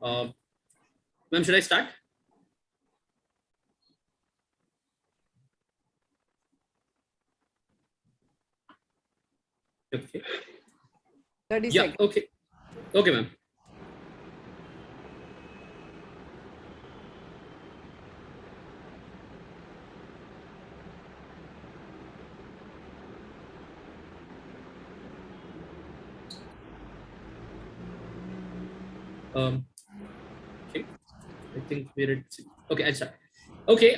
Ma'am, should I start? Okay. 30 Yeah, seconds. okay. Okay, ma'am. Okay, I think we're at, okay, I'll start. Okay,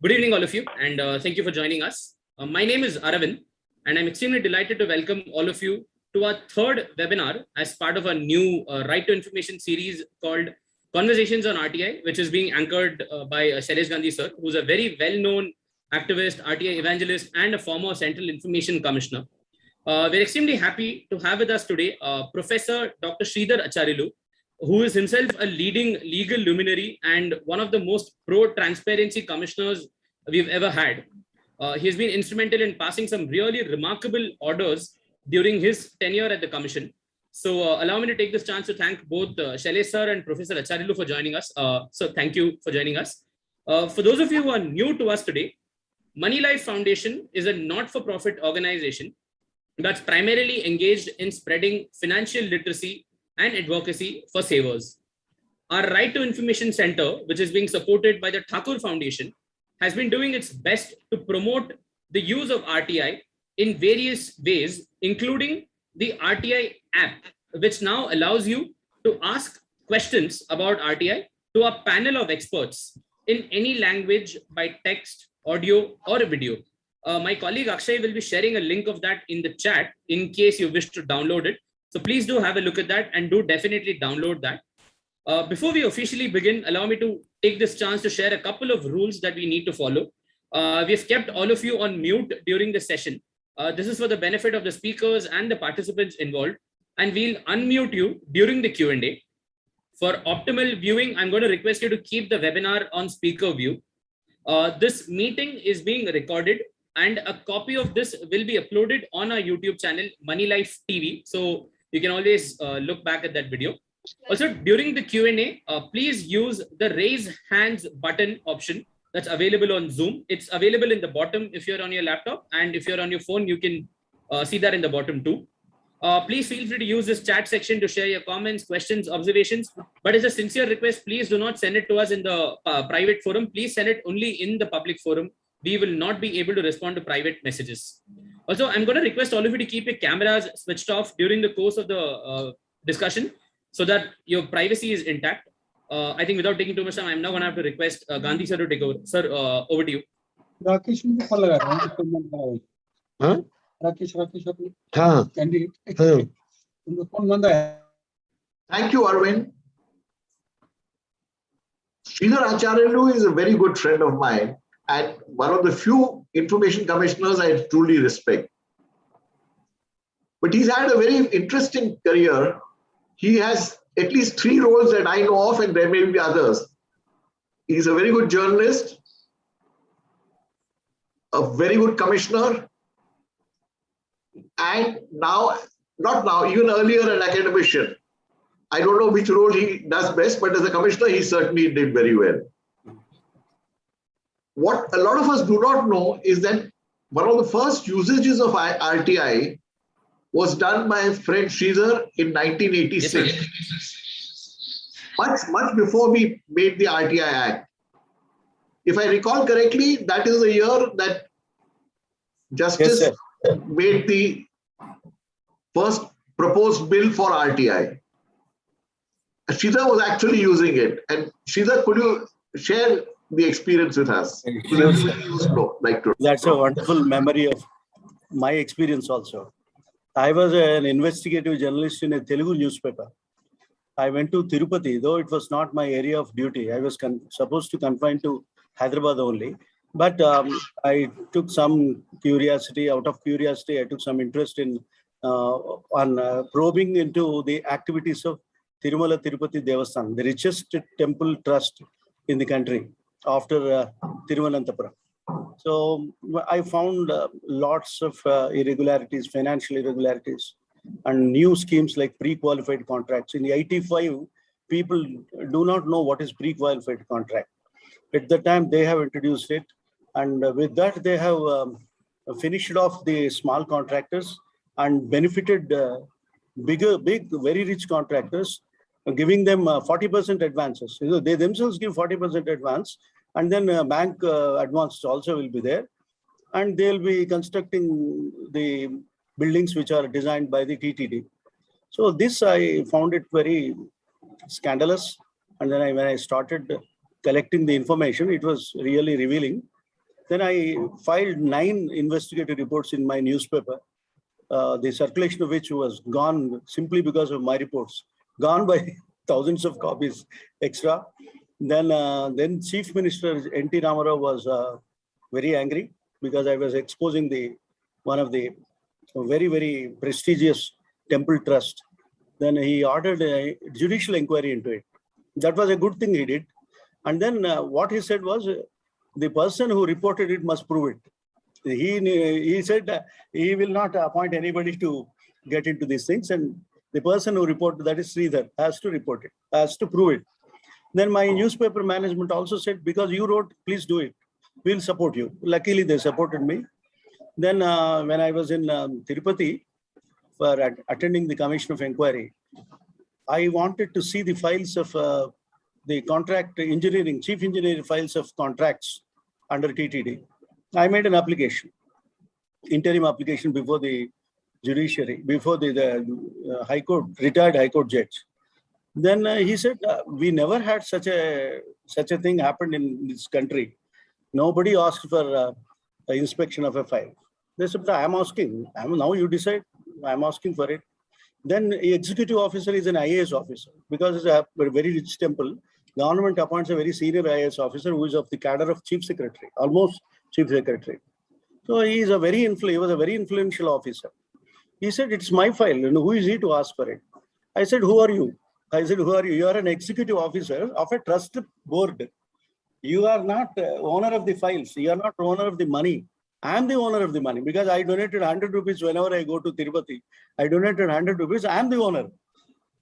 good evening, all of you, and thank you for joining us. My name is Aravind, and I'm extremely delighted to welcome all of you to our third webinar as part of a new Right to Information series called Conversations on RTI, which is being anchored by Shailesh Gandhi, sir, who's a very well-known activist, RTI evangelist, and a former Central Information Commissioner. We're extremely happy to have with us today Professor Dr. Sridhar Acharyulu, who is himself a leading legal luminary and one of the most pro-transparency commissioners we've ever had. He has been instrumental in passing some really remarkable orders during his tenure at the commission. So allow me to take this chance to thank both Shailesh sir and Professor Acharyulu for joining us. So thank you for joining us. For those of you who are new to us today, Moneylife Foundation is a not-for-profit organization that's primarily engaged in spreading financial literacy and advocacy for savers. Our Right to Information Center, which is being supported by the Thakur Foundation, has been doing its best to promote the use of RTI in various ways, including the RTI app, which now allows you to ask questions about RTI to a panel of experts in any language by text, audio, or a video. My colleague Akshay will be sharing a link of that in the chat in case you wish to download it. So please do have a look at that and do definitely download that. Before we officially begin, allow me to take this chance to share a couple of rules that we need to follow. We've kept all of you on mute during the session. This is for the benefit of the speakers and the participants involved, and we'll unmute you during the Q&A. For optimal viewing, I'm going to request you to keep the webinar on speaker view. This meeting is being recorded, and a copy of this will be uploaded on our YouTube channel, Moneylife TV. So you can always look back at that video. Also, during the Q&A, please use the raise hands button option that's available on Zoom. It's available in the bottom if you're on your laptop, and if you're on your phone, you can see that in the bottom too. Please feel free to use this chat section to share your comments, questions, observations. But as a sincere request, please do not send it to us in the private forum. Please send it only in the public forum. We will not be able to respond to private messages. Also, I'm going to request all of you to keep your cameras switched off during the course of the discussion so that your privacy is intact. I think without taking too much time, I'm now going to have to request Gandhi sir to take over. Sir, over to you. Rakesh, Thank you, Arvind. Sridhar Acharyulu is a very good friend of mine and one of the few information commissioners I truly respect. But he's had a very interesting career. He has at least 3 roles that I know of, and there may be others. He's a very good journalist, a very good commissioner, and now, not now, even earlier an academician. I don't know which role he does best, but as a commissioner, he certainly did very well. What a lot of us do not know is that one of the first usages of RTI was done by friend Sridhar in 1986. Yes, much before we made the RTI Act. If I recall correctly, that is the year that Justice made the first proposed bill for RTI. Sridhar was actually using it. And Sridhar, could you share the experience with us? That's a wonderful memory of my experience also. I was an investigative journalist in a Telugu newspaper. I went to Tirupati, though it was not my area of duty. I was supposed to confine to Hyderabad only. But I took some curiosity, out of curiosity, I took some interest in probing into the activities of Tirumala Tirupati Devasthan, the richest temple trust in the country after Tiruvananthapuram. So I found lots of irregularities, financial irregularities, and new schemes like pre-qualified contracts. In 85, people do not know what is pre-qualified contract. At the time, they have introduced it. And with that, they have finished off the small contractors and benefited big, very rich contractors, giving them 40% advances. They themselves give 40% advance, and then bank advance also will be there. And they'll be constructing the buildings which are designed by the TTD. So this, I found it very scandalous. And then when I started collecting the information, it was really revealing. Then I filed 9 investigative reports in my newspaper, the circulation of which was gone simply because of my reports, gone by thousands of copies extra. Then Chief Minister N.T. Ramarao was very angry because I was exposing one of the very, very prestigious temple trust. Then he ordered a judicial inquiry into it. That was a good thing he did. And then what he said was, the person who reported it must prove it. He said he will not appoint anybody to get into these things. And the person who reported, that is Sridhar, has to report it, has to prove it. Then my newspaper management also said, because you wrote, please do it. We'll support you. Luckily, they supported me. Then when I was in Tirupati for attending the Commission of Inquiry, I wanted to see the files of the contract engineering, chief engineering files of contracts under TTD. I made an application, interim application before the judiciary, before the High Court, retired High Court judge. Then he said, we never had such a thing happen in this country. Nobody asked for inspection of a file. They said, I'm asking. Now you decide. I'm asking for it. Then the executive officer is an IAS officer, because it's a very rich temple. Government appoints a very senior IAS officer who is of the cadre of chief secretary, almost chief secretary. So he was a very influential officer. He said, it's my file. Who is he to ask for it? I said, who are you? I said, who are you? You are an executive officer of a trust board. You are not owner of the files. You are not owner of the money. I am the owner of the money because I donated 100 rupees whenever I go to Tirupati. I donated 100 rupees. I am the owner.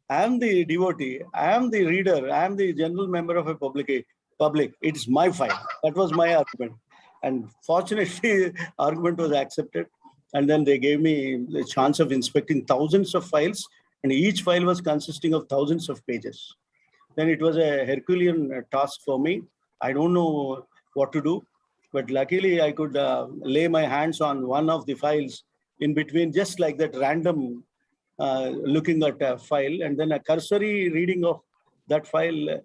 I am the devotee. I am the reader. I am the general member of a public. It's my file. That was my argument. And fortunately, argument was accepted. And then they gave me the chance of inspecting thousands of files. And each file was consisting of thousands of pages. Then it was a Herculean task for me. I don't know what to do. But luckily, I could lay my hands on one of the files in between, just like that, random looking at a file. And then a cursory reading of that file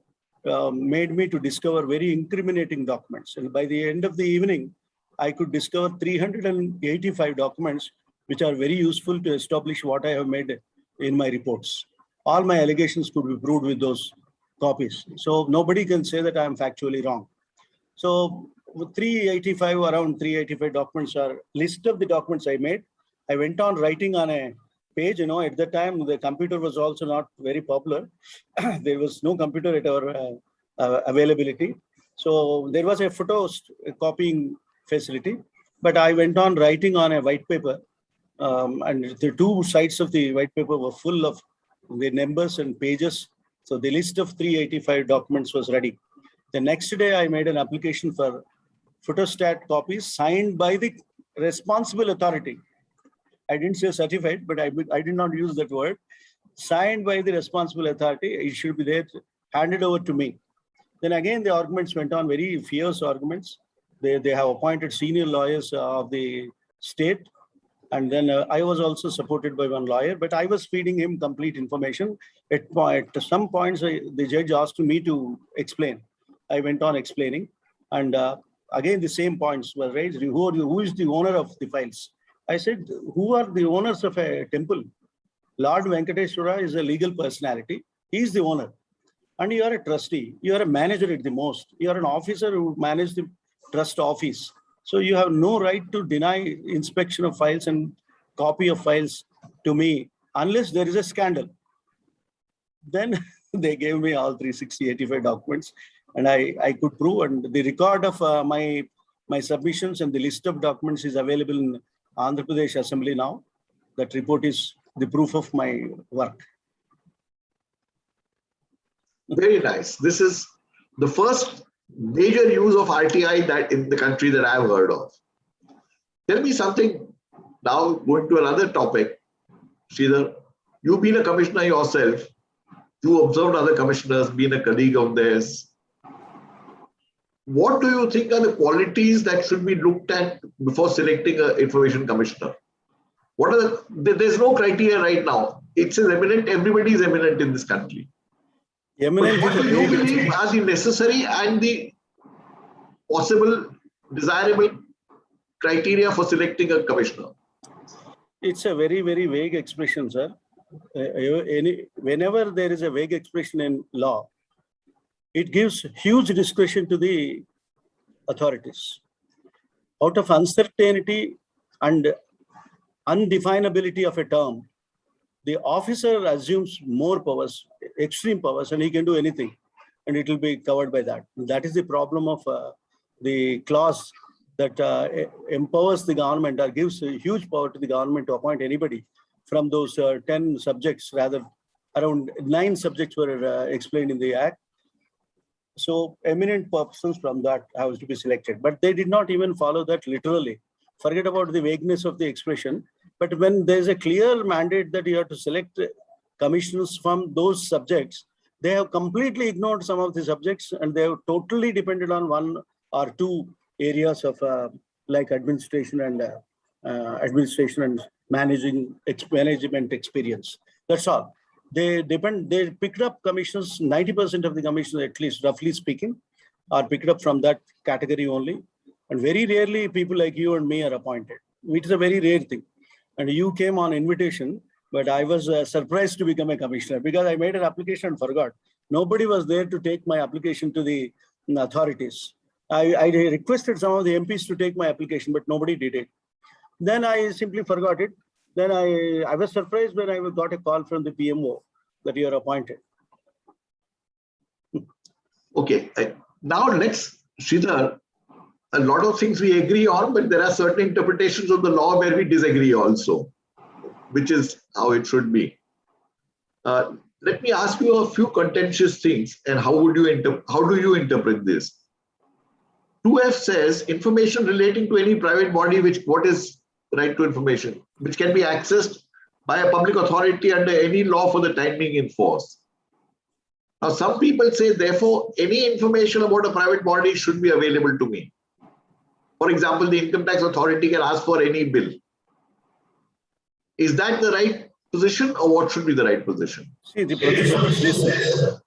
made me to discover very incriminating documents. And by the end of the evening, I could discover 385 documents, which are very useful to establish what I have made in my reports. All my allegations could be proved with those copies. So nobody can say that I am factually wrong. So around 385 documents are list of the documents I made. I went on writing on a page. At the time, the computer was also not very popular. There was no computer at our availability. So there was a copying facility, but I went on writing on a white paper. And the 2 sides of the white paper were full of the numbers and pages. So the list of 385 documents was ready. The next day, I made an application for photostat copies signed by the responsible authority. I didn't say certified, but I did not use that word. Signed by the responsible authority, it should be there, handed over to me. Then again, the arguments went on, very fierce arguments. They have appointed senior lawyers of the state. And then I was also supported by one lawyer, but I was feeding him complete information. At some points, the judge asked me to explain. I went on explaining. And again, the same points were raised. Who is the owner of the files? I said, who are the owners of a temple? Lord Venkateswara is a legal personality. He is the owner. And you are a trustee. You are a manager at the most. You are an officer who manages the trust office. So you have no right to deny inspection of files and copy of files to me unless there is a scandal. Then they gave me all 385 documents, and I could prove. And the record of my submissions and the list of documents is available in Andhra Pradesh Assembly now. That report is the proof of my work. Very nice. This is the first major use of RTI that in the country that I've heard of. Tell me something now, going to another topic. Sridhar, you've been a commissioner yourself. You observed other commissioners, been a colleague of theirs. What do you think are the qualities that should be looked at before selecting an information commissioner? What are there's no criteria right now. It's eminent, everybody is eminent in this country. Eminent. What do you believe are the necessary and the possible desirable criteria for selecting a commissioner? It's a very, very vague expression, sir. Whenever there is a vague expression in law, it gives huge discretion to the authorities. Out of uncertainty and undefinability of a term, the officer assumes more powers, extreme powers, and he can do anything, and it will be covered by that. That is the problem of the clause that empowers the government or gives a huge power to the government to appoint anybody from those 10 subjects, rather around 9 subjects were explained in the Act. So eminent persons from that have to be selected, but they did not even follow that literally. Forget about the vagueness of the expression. But when there's a clear mandate that you have to select commissioners from those subjects, they have completely ignored some of the subjects and they have totally depended on 1 or 2 areas of like administration and management experience. That's all. They picked up commissioners, 90% of the commissioners, at least roughly speaking, are picked up from that category only. And very rarely people like you and me are appointed. It is a very rare thing. And you came on invitation, but I was surprised to become a commissioner because I made an application and forgot. Nobody was there to take my application to the authorities. I requested some of the MPs to take my application, but nobody did it. Then I simply forgot it. Then I was surprised when I got a call from the PMO that you are appointed. Okay. Now let's, Sridhar, a lot of things we agree on, but there are certain interpretations of the law where we disagree also, which is how it should be. Let me ask you a few contentious things, and how do you interpret this? 2F says information relating to any private body, what is right to information, which can be accessed by a public authority under any law for the time being in force. Now, some people say, therefore, any information about a private body should be available to me. For example, the income tax authority can ask for any bill. Is that the right position, or what should be the right position? See, the position is this.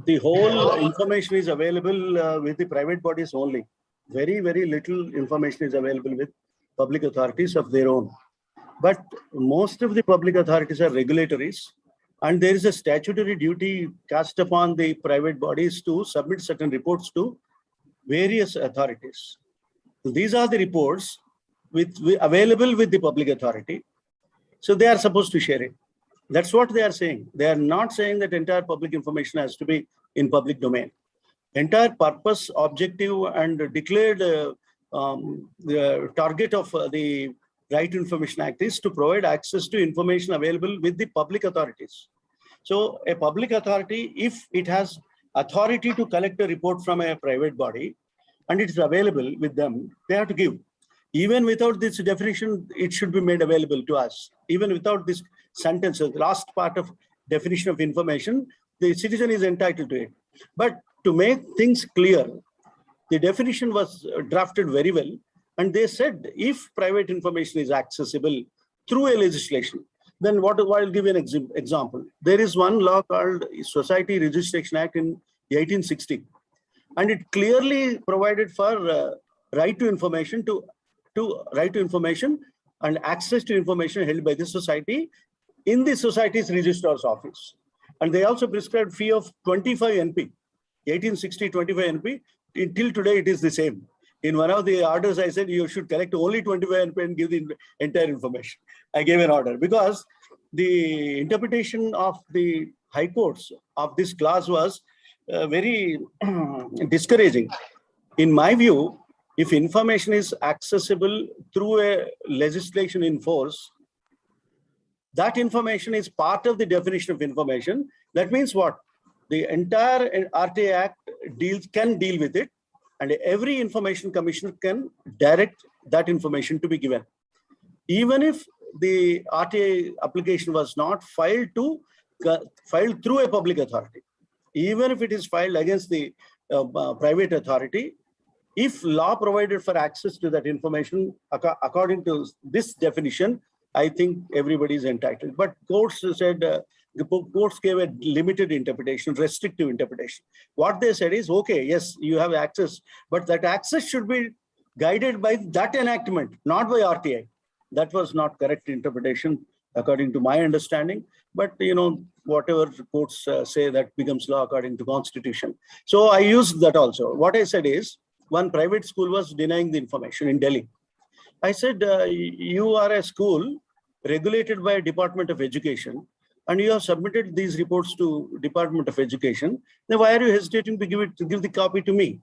The whole information is available with the private bodies only. Very, very little information is available with public authorities of their own. But most of the public authorities are regulatories, and there is a statutory duty cast upon the private bodies to submit certain reports to various authorities. These are the reports available with the public authority. So they are supposed to share it. That's what they are saying. They are not saying that entire public information has to be in public domain. Entire purpose, objective, and declared the target of the Right to Information Act is to provide access to information available with the public authorities. So a public authority, if it has authority to collect a report from a private body and it is available with them, they have to give. Even without this definition, it should be made available to us. Even without this sentence, the last part of definition of information, the citizen is entitled to it. But to make things clear, the definition was drafted very well. And they said, if private information is accessible through a legislation, then I'll give you an example. There is one law called Society Registration Act in 1860. And it clearly provided for right to information right to information and access to information held by the society in the society's registrar's office. And they also prescribed fee of 25 NP, 1860 25 NP. Until today, it is the same. In one of the orders, I said you should collect only 25 NP and give the entire information. I gave an order because the interpretation of the high courts of this clause was very discouraging. In my view, if information is accessible through a legislation in force, that information is part of the definition of information. That means what? the entire RTI Act can deal with it, and every information commissioner can direct that information to be given. Even if the RTI application was not filed through a public authority, even if it is filed against the private authority, if law provided for access to that information according to this definition, I think everybody is entitled. But courts said, the courts gave a limited interpretation, restrictive interpretation. What they said is, okay, yes, you have access, but that access should be guided by that enactment, not by RTI. That was not correct interpretation according to my understanding. But whatever courts say, that becomes law according to Constitution. So I used that also. What I said is, one private school was denying the information in Delhi. I said, you are a school regulated by Department of Education, and you have submitted these reports to Department of Education. Then why are you hesitating to give the copy to me?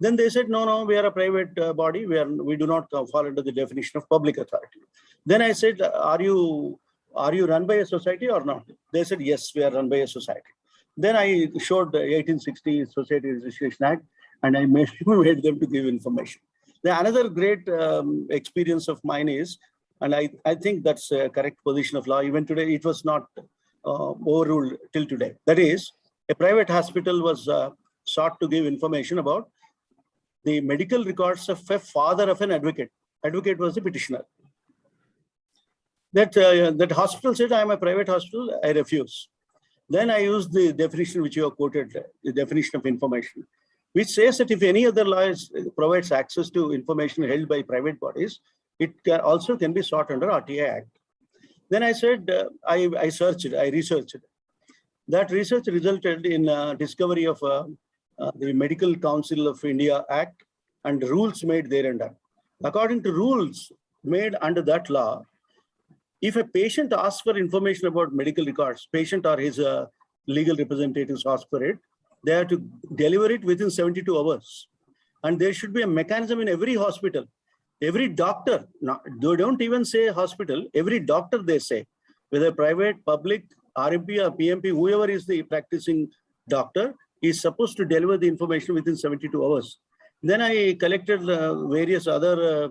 Then they said, no, we are a private body. We do not fall under the definition of public authority. Then I said, are you run by a society or not? They said, yes, we are run by a society. Then I showed the 1860 Society Registration Act, and I made them to give information. The another great experience of mine is, and I think that's a correct position of law. Even today, it was not overruled till today. That is, a private hospital was sought to give information about the medical records of a father of an advocate. Advocate was the petitioner. That hospital said, I am a private hospital, I refuse. Then I used the definition which you have quoted, the definition of information, which says that if any other law provides access to information held by private bodies, it also can be sought under RTI Act. Then I said, I researched. That research resulted in discovery of the Medical Council of India Act and rules made thereunder. According to rules made under that law, if a patient asks for information about medical records, patient or his legal representatives ask for it, they have to deliver it within 72 hours. And there should be a mechanism in every hospital. Every doctor, they don't even say hospital, every doctor they say, whether private, public, RMP or PMP, whoever is the practicing doctor, is supposed to deliver the information within 72 hours. Then I collected various other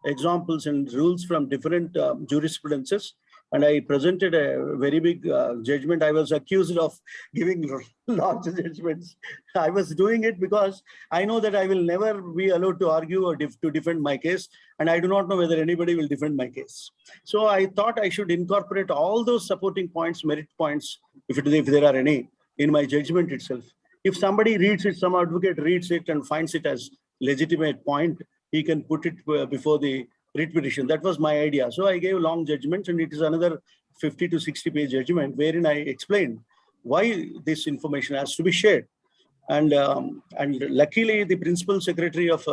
examples and rules from different jurisprudences, and I presented a very big judgment. I was accused of giving large judgments. I was doing it because I know that I will never be allowed to argue or to defend my case, and I do not know whether anybody will defend my case. So I thought I should incorporate all those supporting points, merit points, if there are any, in my judgment itself. If somebody reads it, some advocate reads it and finds it as legitimate point, he can put it before the writ petition. That was my idea. So I gave long judgments, and it is another 50 to 60 page judgment wherein I explained why this information has to be shared. And luckily, the principal secretary of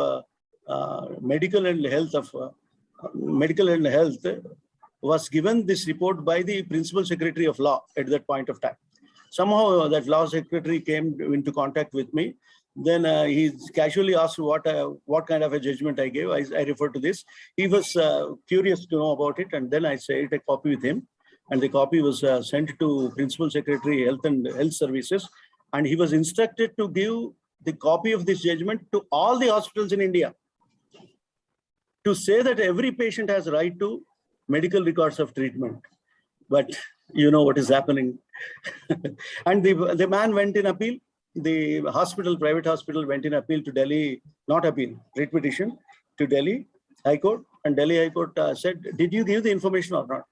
medical and health was given this report by the principal secretary of law at that point of time. Somehow that law secretary came into contact with me. Then he casually asked what kind of a judgment I gave. I referred to this. He was curious to know about it, and then I shared a copy with him. And the copy was sent to Principal Secretary Health and Health Services, and he was instructed to give the copy of this judgment to all the hospitals in India, to say that every patient has right to medical records of treatment. But you know what is happening. And the man went in appeal. The hospital, private hospital, went in appeal to Delhi, not appeal, writ petition to Delhi High Court. And Delhi High Court said, did you give the information or not?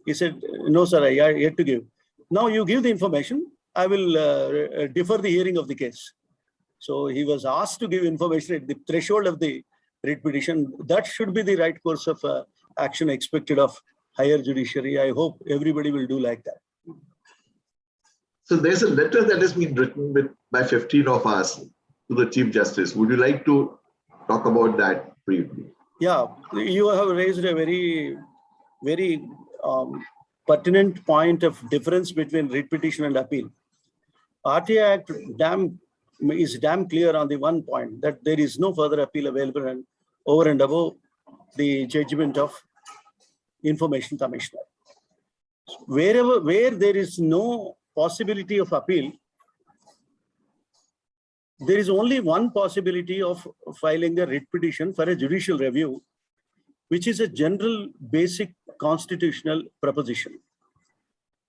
He said, no, sir, I yet to give. Now you give the information, I will defer the hearing of the case. So he was asked to give information at the threshold of the writ petition. That should be the right course of action expected of higher judiciary. I hope everybody will do like that. So there's a letter that has been written by 15 of us to the Chief Justice. Would you like to talk about that briefly? Yeah, you have raised a very, very pertinent point of difference between writ petition and appeal. RTI Act is damn clear on the one point that there is no further appeal available and over and above the judgment of Information Commissioner. Where there is no possibility of appeal, there is only one possibility of filing a writ petition for a judicial review, which is a general basic constitutional proposition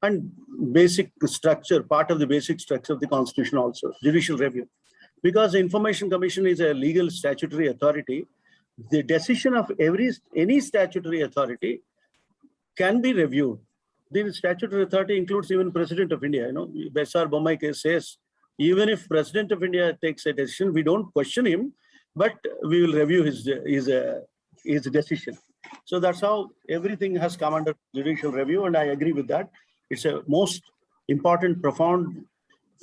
and basic structure, part of the basic structure of the Constitution also, judicial review. Because the Information Commission is a legal statutory authority, the decision of any statutory authority can be reviewed. The statutory authority includes even President of India. You know, Besar Bommai case says, even if President of India takes a decision, we don't question him, but we will review his decision. So that's how everything has come under judicial review, and I agree with that. It's a most important, profound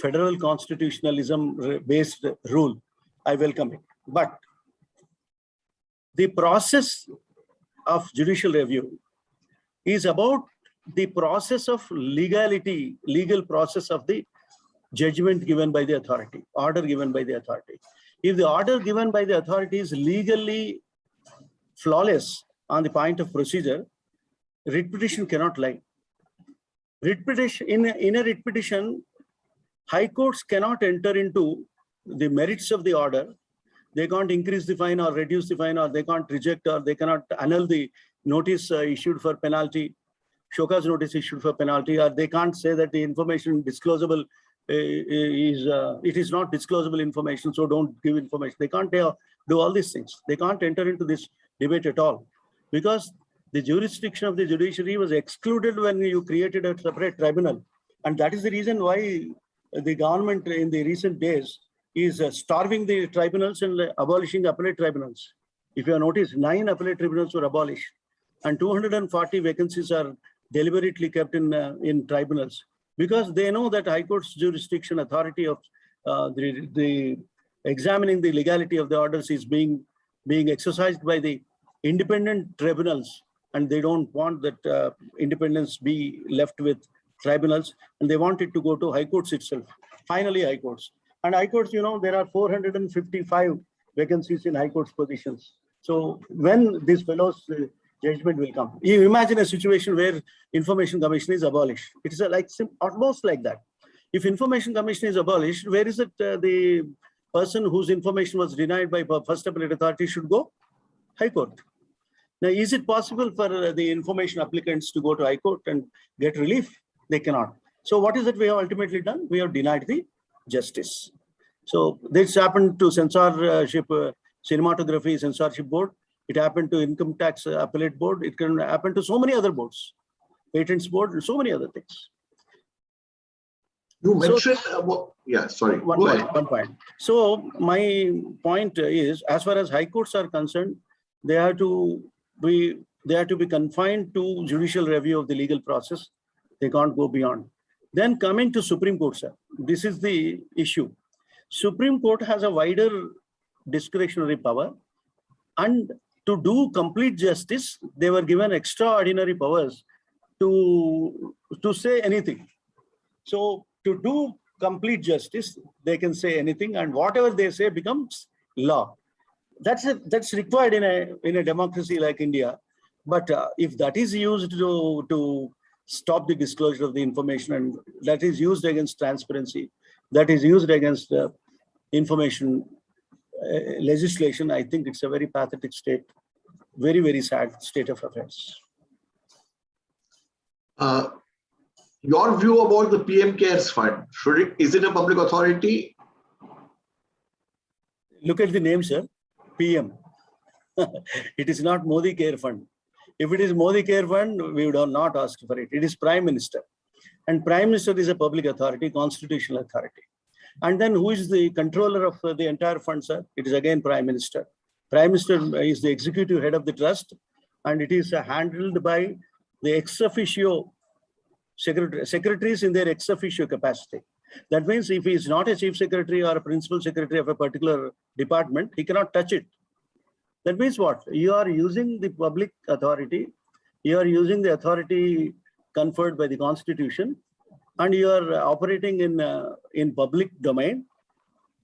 federal constitutionalism-based rule. I welcome it. But the process of judicial review is about the process of legality, legal process of the judgment given by the authority, order given by the authority. If the order given by the authority is legally flawless on the point of procedure, writ petition cannot lie. Writ petition, in a writ petition, high courts cannot enter into the merits of the order. They can't increase the fine or reduce the fine, or they can't reject, or they cannot annul the notice issued for penalty, show cause notice issued for penalty, or they can't say that the information disclosable it is not disclosable information, so don't give information. They can't do all these things. They can't enter into this debate at all, because the jurisdiction of the judiciary was excluded when you created a separate tribunal. And that is the reason why the government in the recent days is starving the tribunals and abolishing appellate tribunals. If you have noticed, 9 appellate tribunals were abolished, and 240 vacancies are deliberately kept in tribunals, because they know that High Court's jurisdiction authority of the examining the legality of the orders is being exercised by the independent tribunals, and they don't want that independence be left with tribunals, and they want it to go to High Courts itself. Finally, High Courts. And High Courts, you know, there are 455 vacancies in High Courts positions. So when this fellow's judgment will come, you imagine a situation where Information Commission is abolished. It is almost like that. If Information Commission is abolished, where is it the person whose information was denied by First Appellate Authority should go? High Court. Now, is it possible for the information applicants to go to High Court and get relief? They cannot. So what is it we have ultimately done? We have denied the justice. So this happened to censorship, cinematography censorship board. It happened to income tax appellate board. It can happen to so many other boards, patents board, and so many other things. You mentioned yeah, sorry. One point. So my point is, as far as High Courts are concerned, they have to be confined to judicial review of the legal process. They can't go beyond. Then coming to Supreme Court, sir, this is the issue. Supreme Court has a wider discretionary power, and to do complete justice, they were given extraordinary powers to say anything. So to do complete justice, they can say anything, and whatever they say becomes law. That's required in a democracy like India. But if that is used to stop the disclosure of the information, and that is used against transparency, that is used against information legislation, I think it's a very pathetic state, very, very sad state of affairs. Your view about the PM Cares Fund, is it a public authority? Look at the name, sir, PM. It is not Modi Care Fund. If it is Modi Care Fund, we would not ask for it. It is Prime Minister. And Prime Minister is a public authority, constitutional authority. And then who is the controller of the entire fund, sir? It is again Prime Minister. Prime Minister is the executive head of the trust, and it is handled by the ex officio secretaries in their ex officio capacity. That means if he is not a chief secretary or a principal secretary of a particular department, he cannot touch it. That means what? You are using the public authority, you are using the authority conferred by the Constitution, and you are operating in public domain,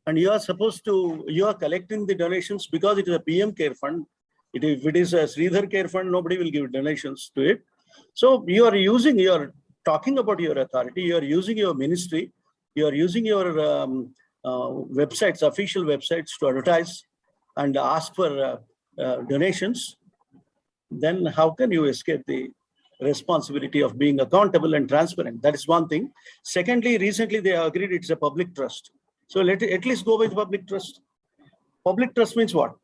and you are collecting the donations because it is a PM Care Fund. If it is a Sridhar Care Fund, nobody will give donations to it. So you are talking about your authority, you are using your ministry, you are using your websites, official websites to advertise and ask for donations, then how can you escape the responsibility of being accountable and transparent? That is one thing. Secondly, recently they agreed it's a public trust. So let it at least go with public trust. Public trust means what?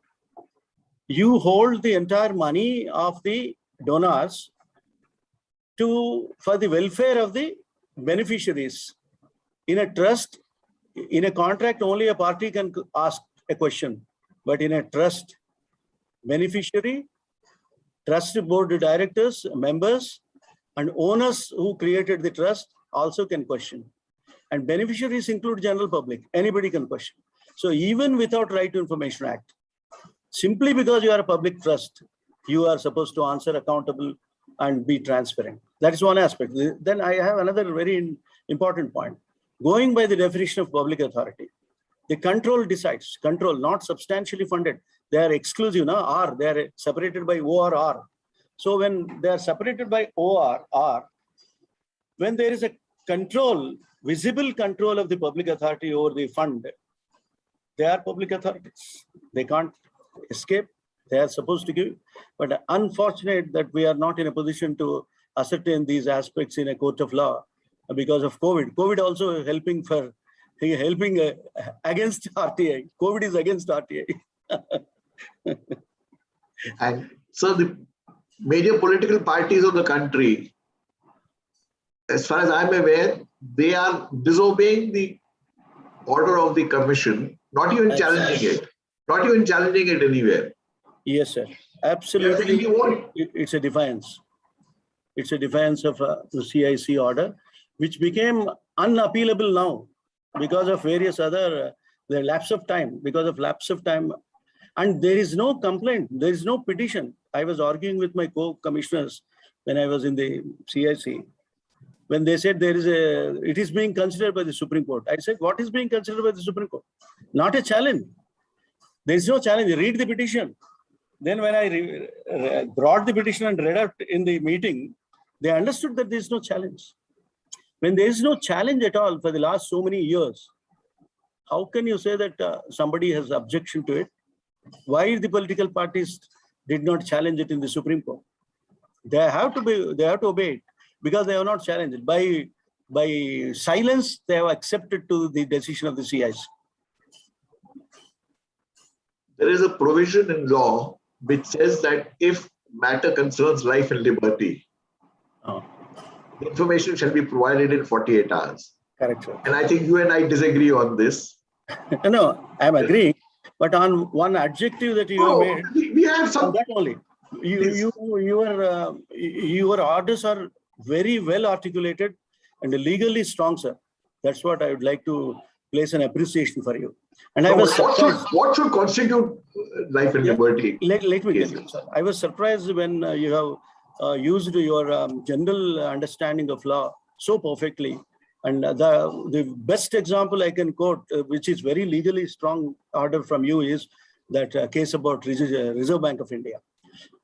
You hold the entire money of the donors for the welfare of the beneficiaries. In a trust, in a contract, only a party can ask a question. But in a trust, beneficiary, trust board directors, members, and owners who created the trust also can question. And beneficiaries include general public. Anybody can question. So even without Right to Information Act, simply because you are a public trust, you are supposed to answer accountable and be transparent. That is one aspect. Then I have another very important point. Going by the definition of public authority, the control decides, control, not substantially funded. They are exclusive, R, they are separated by O or R. So when they are separated by O or R, when there is a control, visible control of the public authority over the fund, they are public authorities. They can't escape. They are supposed to give. But unfortunate that we are not in a position to ascertain these aspects in a court of law because of COVID. COVID also helping against RTI. COVID is against RTI. And so the major political parties of the country, as far as I'm aware, they are disobeying the order of the commission, not even challenging it. Not even challenging it anywhere. Yes, sir. Absolutely. It's a defiance. It's a defiance of the CIC order, which became unappealable now because of various other, the lapse of time, because of lapse of time. And there is no complaint. There is no petition. I was arguing with my co-commissioners when I was in the CIC. When they said it is being considered by the Supreme Court. I said, what is being considered by the Supreme Court? Not a challenge. There is no challenge. Read the petition. Then when I brought the petition and read out in the meeting, they understood that there is no challenge. When there is no challenge at all for the last so many years, how can you say that somebody has objection to it? Why the political parties did not challenge it in the Supreme Court? They have to obey it because they have not challenged it. By silence, they have accepted to the decision of the CIC. There is a provision in law which says that if matter concerns life and liberty, the information shall be provided in 48 hours. Correct, sir. And I think you and I disagree on this. No, I'm agreeing. But on one adjective that you have made, we have some. That only. Your orders are very well articulated and legally strong, sir. That's what I would like to place an appreciation for you. And I was surprised. What should constitute life and liberty? Let me tell you, sir. I was surprised when you have used your general understanding of law so perfectly. And the best example I can quote, which is very legally strong order from you, is that case about Reserve Bank of India,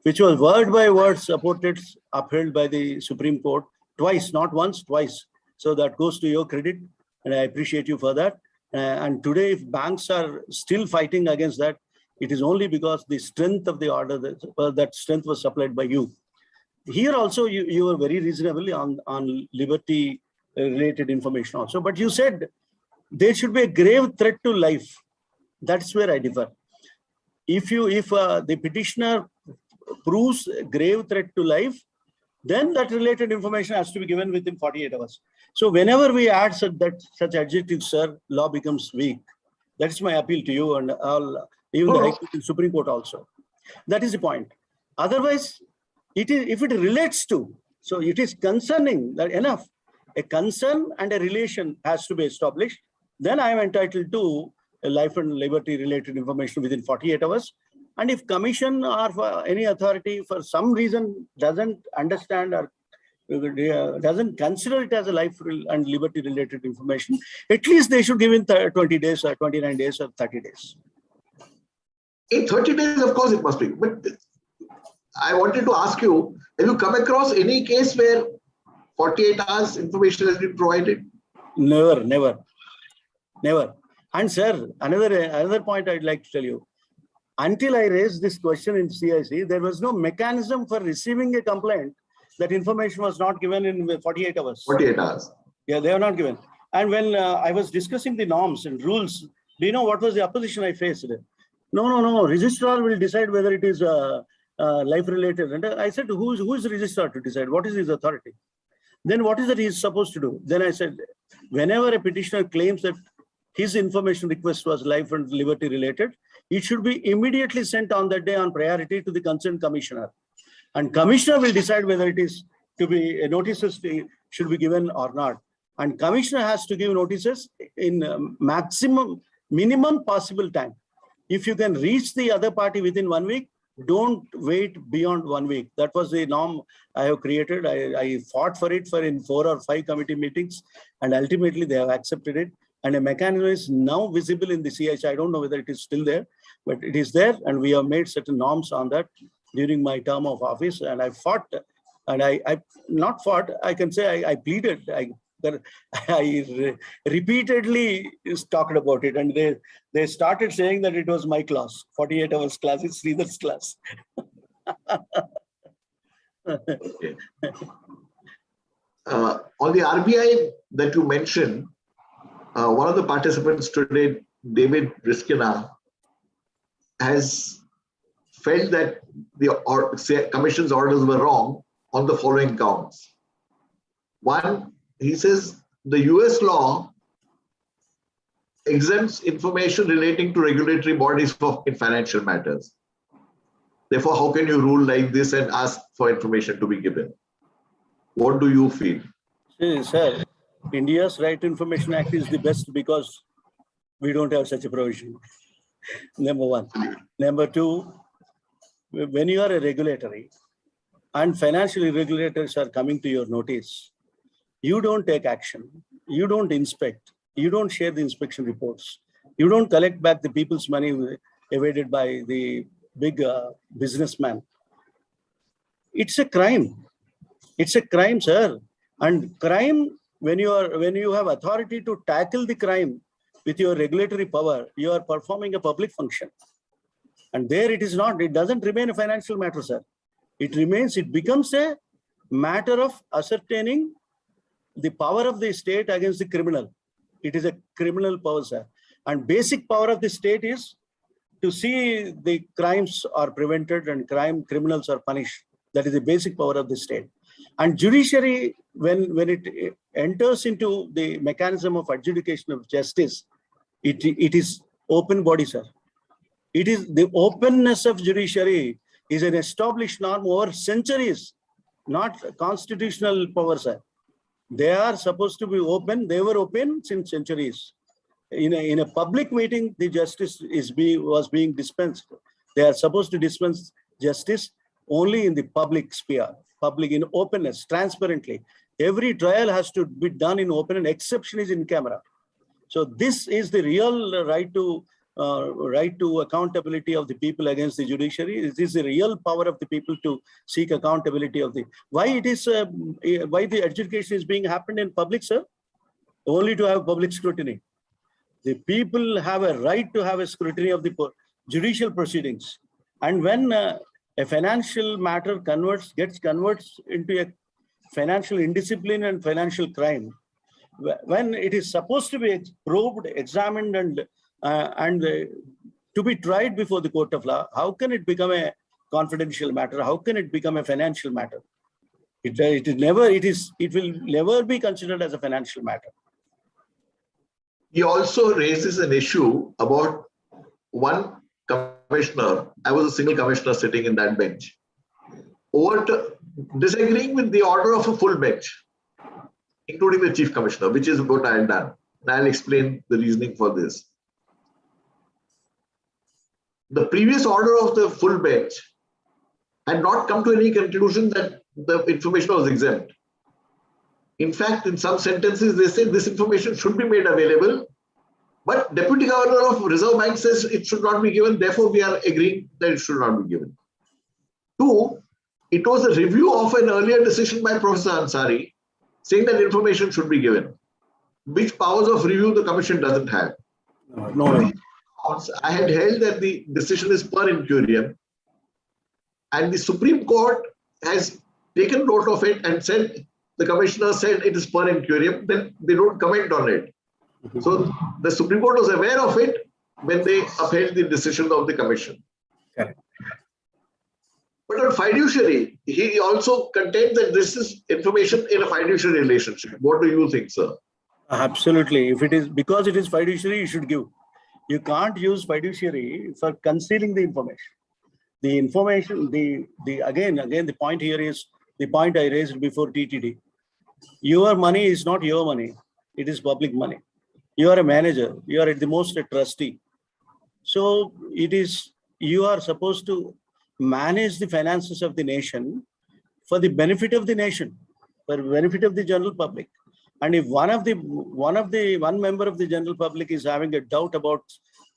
which was word by word supported, upheld by the Supreme Court twice, not once, twice. So that goes to your credit, and I appreciate you for that. And today, if banks are still fighting against that, it is only because the strength of the order, that strength was supplied by you. Here also, you were very reasonably on liberty related information also, but you said there should be a grave threat to life. That's where I differ. If the petitioner proves a grave threat to life, then that related information has to be given within 48 hours. So whenever we add such adjectives, sir, law becomes weak. That is my appeal to you and even the High Court and Supreme Court also. That is the point. Otherwise, if it relates to, so it is concerning that enough. A concern and a relation has to be established. Then I am entitled to a life and liberty related information within 48 hours. And if commission or for any authority for some reason doesn't understand or doesn't consider it as a life and liberty related information, at least they should give in 20 days or 29 days or 30 days. In 30 days, of course, it must be. But I wanted to ask you, have you come across any case where 48 hours information has been provided? Never. And sir, another point I'd like to tell you. Until I raised this question in CIC, there was no mechanism for receiving a complaint that information was not given in 48 hours. 48 hours. Yeah, they were not given. And when I was discussing the norms and rules, do you know what was the opposition I faced? No. Registrar will decide whether it is life-related. And I said, who is the registrar to decide? What is his authority? Then what is that he is supposed to do? Then I said, whenever a petitioner claims that his information request was life and liberty related, it should be immediately sent on that day on priority to the concerned commissioner. And commissioner will decide whether it is to be notices should be given or not. And commissioner has to give notices in minimum possible time. If you can reach the other party within 1 week, don't wait beyond 1 week. That was the norm I have created. I fought for it in 4 or 5 committee meetings, and ultimately they have accepted it. And a mechanism is now visible in the CIH. I don't know whether it is still there, but it is there, and we have made certain norms on that during my term of office. And I fought, and I not fought, I can say I pleaded. I repeatedly talked about it, and they started saying that it was my class. 48 hours class is Sridhar's class. Okay. On the RBI that you mentioned, one of the participants today, David Riskina, has felt that the Commission's orders were wrong on the following counts. One, he says the US law exempts information relating to regulatory bodies in financial matters. Therefore, how can you rule like this and ask for information to be given? What do you feel? See, sir, India's Right to Information Act is the best because we don't have such a provision. Number one. Number two, when you are a regulatory and financial regulators are coming to your notice, you don't take action, you don't inspect, you don't share the inspection reports, you don't collect back the people's money evaded by the big businessman. It's a crime. It's a crime, sir. And crime, when you have authority to tackle the crime with your regulatory power, you are performing a public function. And there it is not, it doesn't remain a financial matter, sir. It becomes a matter of ascertaining the power of the state against the criminal. It is a criminal power, sir. And basic power of the state is to see the crimes are prevented and criminals are punished. That is the basic power of the state. And judiciary, when it enters into the mechanism of adjudication of justice, it is open body, sir. It is the openness of judiciary is an established norm over centuries, not constitutional power, sir. They are supposed to be open. They were open since centuries. In a public meeting, the justice was being dispensed. They are supposed to dispense justice only in the public sphere, public in openness, transparently. Every trial has to be done in open, and exception is in camera. So this is the real right to accountability of the people against the judiciary. This is the real power of the people to seek accountability of the why the adjudication is being happened in public, sir? Only to have public scrutiny. The people have a right to have a scrutiny of the judicial proceedings. And when a financial matter gets converts into a financial indiscipline and financial crime, when it is supposed to be probed, examined, and to be tried before the court of law, how can it become a confidential matter? How can it become a financial matter? It will never be considered as a financial matter. He also raises an issue about one commissioner. I was a single commissioner sitting in that bench, disagreeing with the order of a full bench, including the chief commissioner, which is what I had done. And I'll explain the reasoning for this. The previous order of the full bench had not come to any conclusion that the information was exempt. In fact, in some sentences, they say this information should be made available, but Deputy Governor of Reserve Bank says it should not be given. Therefore, we are agreeing that it should not be given. Two, it was a review of an earlier decision by Professor Ansari saying that information should be given, which powers of review the commission doesn't have. No way. I had held that the decision is per incurium, and the Supreme Court has taken note of it and said, the commissioner said it is per incurium, then they don't comment on it. So the Supreme Court was aware of it when they upheld the decision of the commission. Correct. But on fiduciary, he also contends that this is information in a fiduciary relationship. What do you think, sir? Absolutely. If it is because it is fiduciary, you should give. You can't use fiduciary for concealing the information. The information, again, the point here is the point I raised before TTD. Your money is not your money. It is public money. You are a manager. You are at the most a trustee. So you are supposed to manage the finances of the nation for the benefit of the nation, for the benefit of the general public. And if one member of the general public is having a doubt about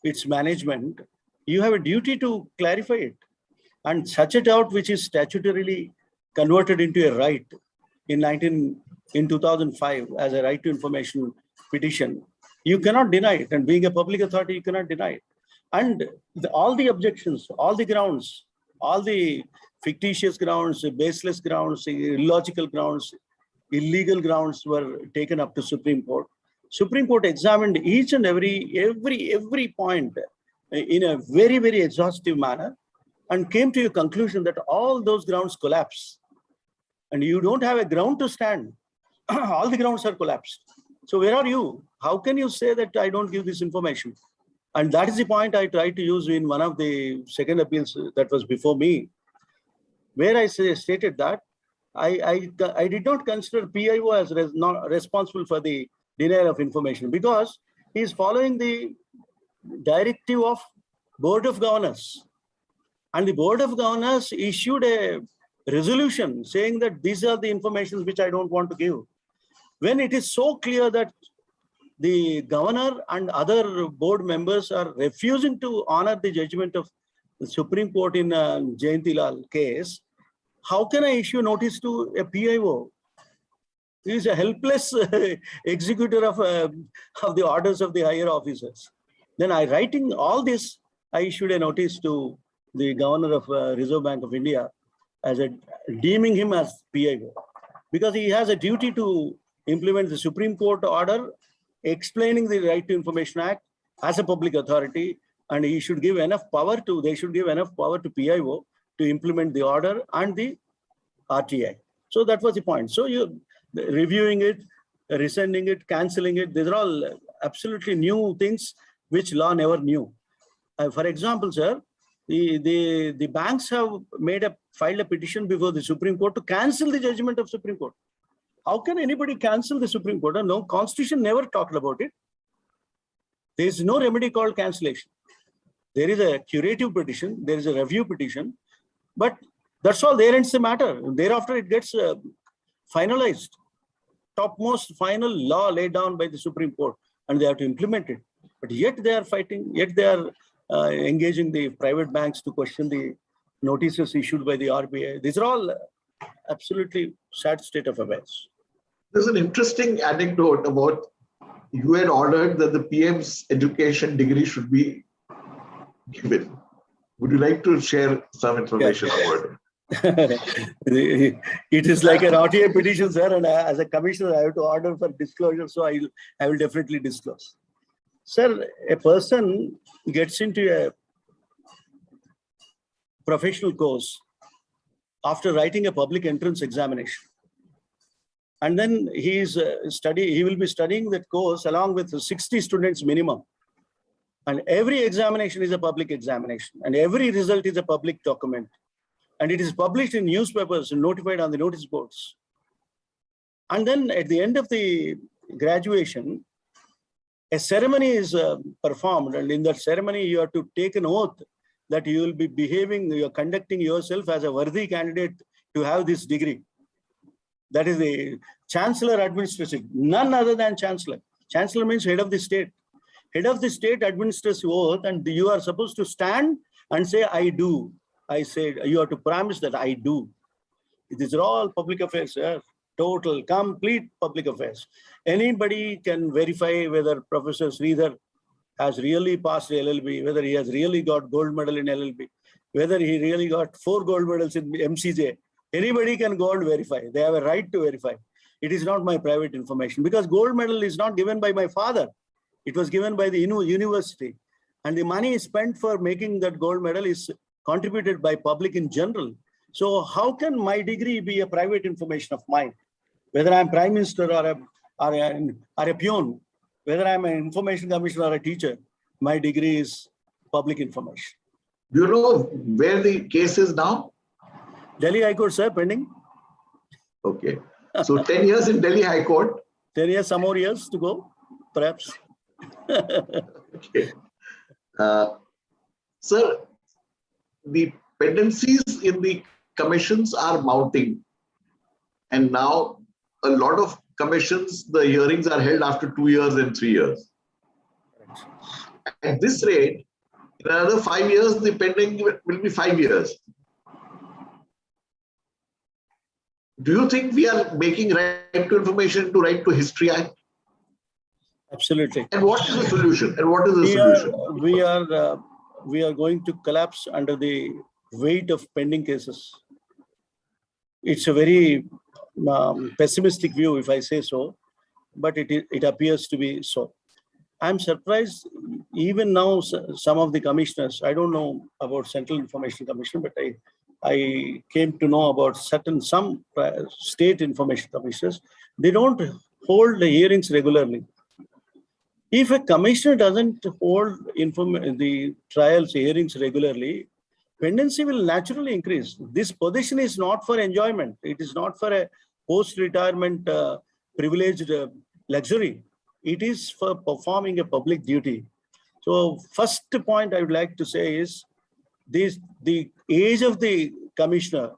its management, you have a duty to clarify it. And such a doubt, which is statutorily converted into a right in 2005 as a right to information petition, you cannot deny it. And being a public authority, you cannot deny it. And all the objections, all the grounds, all the fictitious grounds, baseless grounds, illogical grounds, illegal grounds were taken up to Supreme Court. Supreme Court examined each and every point in a very, very exhaustive manner and came to a conclusion that all those grounds collapse. And you don't have a ground to stand. All the grounds are collapsed. So where are you? How can you say that I don't give this information? And that is the point I tried to use in one of the second appeals that was before me, where I stated that I did not consider PIO as not responsible for the denial of information because he is following the directive of Board of Governors. And the Board of Governors issued a resolution saying that these are the information which I don't want to give. When it is so clear that the governor and other board members are refusing to honor the judgment of the Supreme Court in Jayanti Lal case, how can I issue notice to a PIO? He is a helpless executor of the orders of the higher officers. Then writing all this, I issued a notice to the governor of Reserve Bank of India as deeming him as PIO, because he has a duty to implement the Supreme Court order explaining the Right to Information Act as a public authority, and they should give enough power to PIO to implement the order and the RTI. So that was the point. So you reviewing it, rescinding it, cancelling it, these are all absolutely new things which law never knew. For example, sir, the banks have filed a petition before the Supreme Court to cancel the judgment of Supreme Court. How can anybody cancel the Supreme Court? No, Constitution never talked about it. There is no remedy called cancellation. There is a curative petition, there is a review petition, but that's all. There ends the matter. Thereafter, it gets finalized. Topmost final law laid down by the Supreme Court, and they have to implement it. But yet they are fighting, yet they are engaging the private banks to question the notices issued by the RBI. These are all absolutely sad state of affairs. There's an interesting anecdote about you had ordered that the PM's education degree should be given. Would you like to share some information about it? It is like an RTI petition, sir, and as a commissioner, I have to order for disclosure, so I will definitely disclose. Sir, a person gets into a professional course after writing a public entrance examination. And then he will be studying that course along with 60 students minimum. And every examination is a public examination, and every result is a public document. And it is published in newspapers and notified on the notice boards. And then at the end of the graduation, a ceremony is performed, and in that ceremony, you have to take an oath that you will be you are conducting yourself as a worthy candidate to have this degree. That is the Chancellor Administration, none other than Chancellor. Chancellor means head of the state. Head of the state administers the oath, and you are supposed to stand and say, I do. I say, you have to promise that I do. These are all public affairs, sir. Total, complete public affairs. Anybody can verify whether Professor Sridhar has really passed LLB, whether he has really got gold medal in LLB, whether he really got 4 gold medals in MCJ. Anybody can go and verify. They have a right to verify. It is not my private information, because gold medal is not given by my father. It was given by the university. And the money spent for making that gold medal is contributed by public in general. So how can my degree be a private information of mine? Whether I'm Prime Minister or a peon, whether I'm an information commissioner or a teacher, my degree is public information. Do you know where the case is now? Delhi High Court, sir, pending. Okay. So 10 years in Delhi High Court. 10 years, some more years to go, perhaps. Okay. Sir, the pendencies in the commissions are mounting. And now a lot of commissions, the hearings are held after 2 years and 3 years. At this rate, in another 5 years, the pending will be 5 years. Do you think we are making right to information to right to history act? Absolutely. And what is the solution? And what is the solution? We are going to collapse under the weight of pending cases. It's a very pessimistic view, if I say so, but it appears to be so. I'm surprised, even now, some of the commissioners, I don't know about Central Information Commission, but I came to know about some state information commissioners. They don't hold the hearings regularly. If a commissioner doesn't hold the trials hearings regularly, pendency will naturally increase. This position is not for enjoyment. It is not for a post-retirement privileged luxury. It is for performing a public duty. So first point I would like to say is the age of the commissioner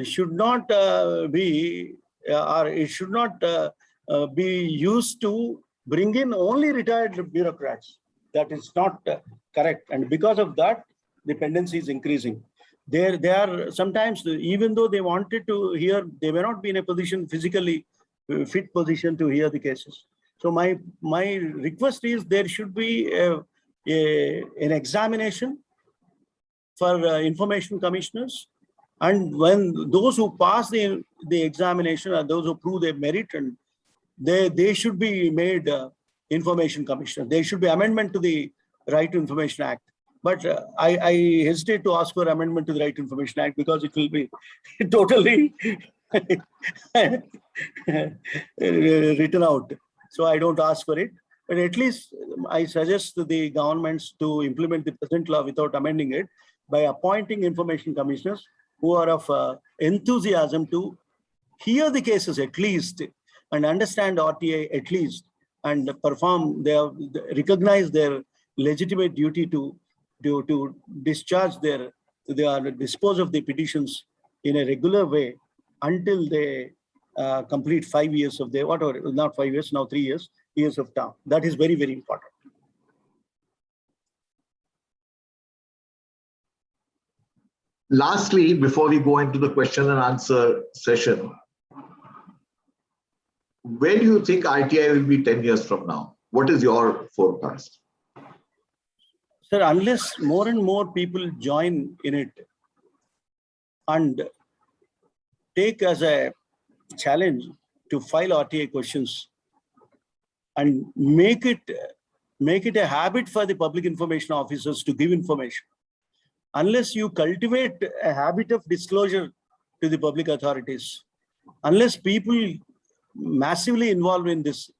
should not be, or it should not be used to bring in only retired bureaucrats. That is not correct. And because of that, the pendency is increasing. They are sometimes, even though they wanted to hear, they may not be in a position, physically fit position to hear the cases. So my request is there should be an examination for information commissioners, and when those who pass the examination are those who prove their merit, and they should be made information commissioner. There should be amendment to the Right to Information Act. But I hesitate to ask for amendment to the Right to Information Act because it will be totally written out. So I don't ask for it. But at least I suggest to the governments to implement the present law without amending it by appointing information commissioners who are of enthusiasm to hear the cases at least and understand RTI at least, and recognize their legitimate duty to discharge dispose of the petitions in a regular way until they complete 5 years of their, whatever, not 5 years, now 3 years of term. That is very, very important. Lastly, before we go into the question and answer session, where do you think RTI will be 10 years from now? What is your forecast? Sir, unless more and more people join in it and take as a challenge to file RTI questions and make it a habit for the public information officers to give information, unless you cultivate a habit of disclosure to the public authorities, unless people massively involved in this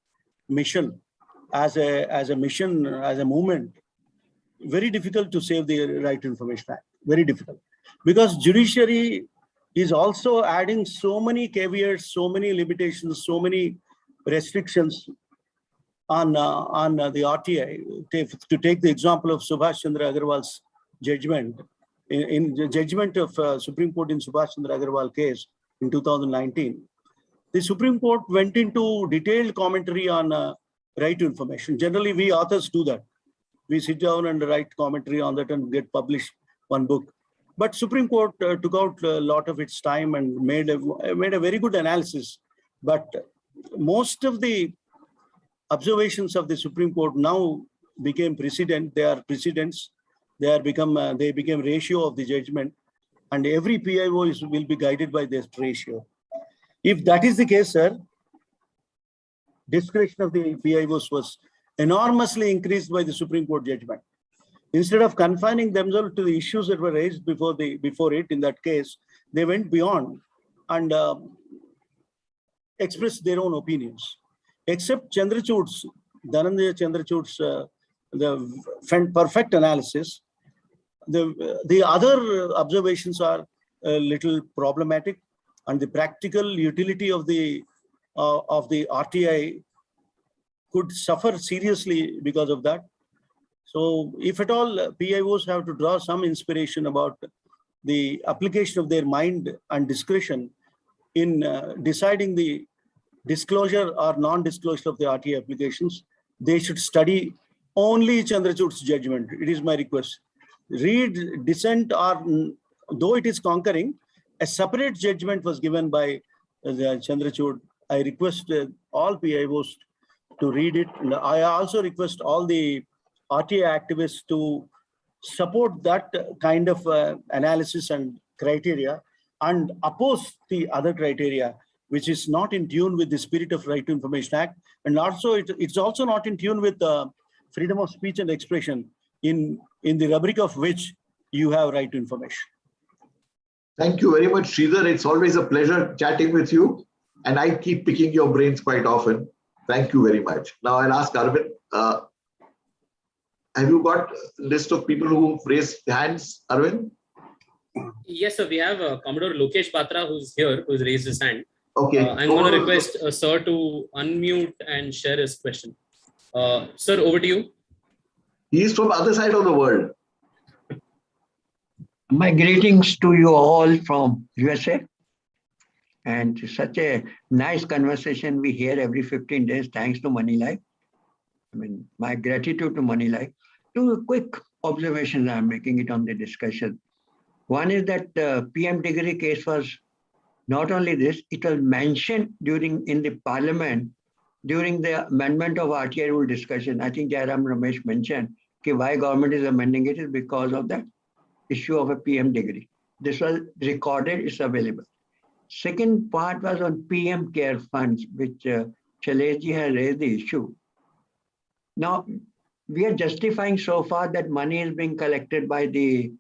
mission as a mission, as a movement, very difficult to save the Right to Information Act. Very difficult. Because judiciary is also adding so many caveats, so many limitations, so many restrictions on the RTI. To take the example of Subhash Chandra Agarwal's judgment, in the judgment of Supreme Court in Subhash Chandra Agarwal case in 2019, the Supreme Court went into detailed commentary on right to information. Generally, we authors do that. We sit down and write commentary on that and get published one book. But Supreme Court took out a lot of its time and made a very good analysis. But most of the observations of the Supreme Court now became precedent. They are precedents. They became ratio of the judgment, and every PIO will be guided by this ratio. If that is the case, sir, discretion of the PIOs was enormously increased by the Supreme Court judgment. Instead of confining themselves to the issues that were raised before it, in that case, they went beyond and expressed their own opinions. Except Chandrachud's, Dhananjaya Chandrachud's, the perfect analysis, the other observations are a little problematic, and the practical utility of the RTI could suffer seriously because of that. So if at all PIOs have to draw some inspiration about the application of their mind and discretion in deciding the disclosure or non-disclosure of the RTI applications, they should study only Chandrachud's judgment. It is my request. Read dissent, or though it is concurring, a separate judgment was given by Chandrachud. I request all PIOs to read it. And I also request all the RTI activists to support that kind of analysis and criteria and oppose the other criteria, which is not in tune with the spirit of Right to Information Act. And also it's also not in tune with freedom of speech and expression, in the rubric of which you have right to information. Thank you very much, Sridhar. It's always a pleasure chatting with you, and I keep picking your brains quite often. Thank you very much. Now I'll ask Arvind, have you got a list of people who've raised hands, Arvind? Yes, sir. We have Commodore Lokesh Patra, who's here, who's raised his hand. Okay. I'm going to request sir to unmute and share his question. Sir, over to you. He is from the other side of the world. My greetings to you all from USA. And such a nice conversation we hear every 15 days, thanks to Moneylife. I mean, my gratitude to Moneylife. Two quick observations I'm making it on the discussion. One is that the PM degree case was not only this, it was mentioned in the parliament during the amendment of RTI rule discussion. I think Jairam Ramesh mentioned why government is amending it is because of that issue of a PM degree. This was recorded, it's available. Second part was on PM care funds, which Shailesh ji has raised the issue. Now, we are justifying so far that money is being collected by the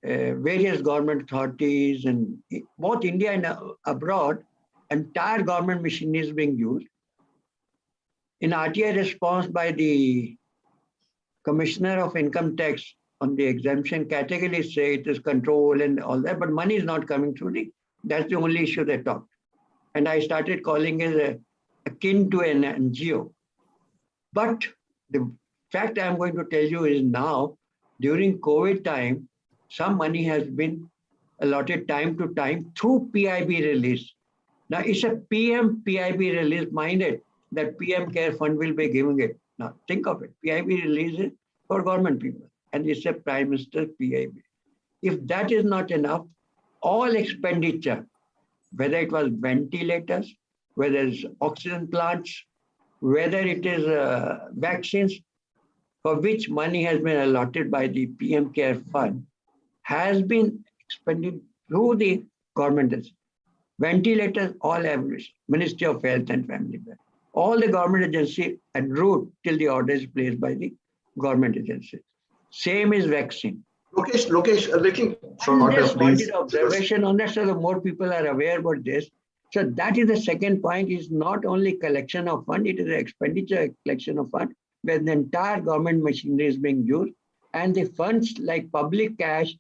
various government authorities, and both India and abroad, entire government machinery is being used. In RTI response by the Commissioner of Income Tax on the exemption category, say it is control and all that, but money is not coming through. That's the only issue they talked. And I started calling it akin to an NGO. But the fact I'm going to tell you is now, during COVID time, some money has been allotted time to time through PIB release. Now it's a PM PIB release, minded that PM Care Fund will be giving it. Now think of it, PIB release is for government people, and it's a Prime Minister PIB. If that is not enough, all expenditure, whether it was ventilators, whether it's oxygen plants, whether it is vaccines, for which money has been allotted by the PM Care Fund, has been expended through the government. Ventilators, all average, Ministry of Health and Family Welfare. All the government agency en route till the order is placed by the government agency. Same is vaccine. Lokesh, a little shorter, just wanted observation on that, so the more people are aware about this. So that is the second point, is not only collection of fund, it is an expenditure collection of fund, where the entire government machinery is being used, and the funds like public cash